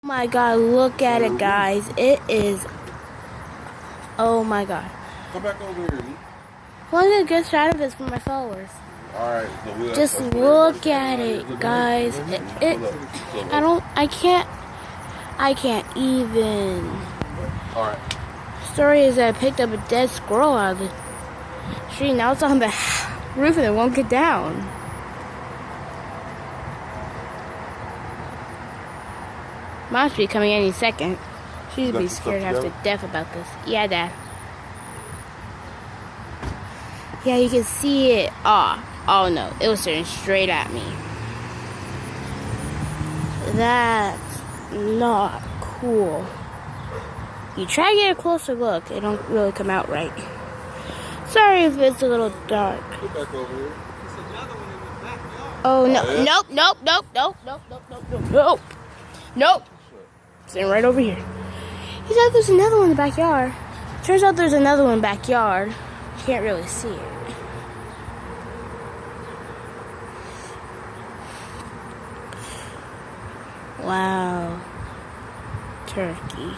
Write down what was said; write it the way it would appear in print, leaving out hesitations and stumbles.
Oh my god, look at it, guys. It is. Oh my god. Come back over here. Well, I'm gonna get a shot of this for my followers. Alright, so we'll Just look at it, guys. I can't even. Alright. Story is that I picked up a dead squirrel out of the tree. Now it's on the roof and it won't get down. Mom should be coming any second. She'd be scared half to death about this. Yeah, Dad. Yeah, you can see it. Oh no, it was turning straight at me. That's not cool. You try to get a closer look, it don't really come out right. Sorry if it's a little dark. Get back over here. Oh no, nope. Sitting right over here. He said there's another one in the backyard. Turns out there's another one in the backyard. Can't really see it. Wow. Turkey.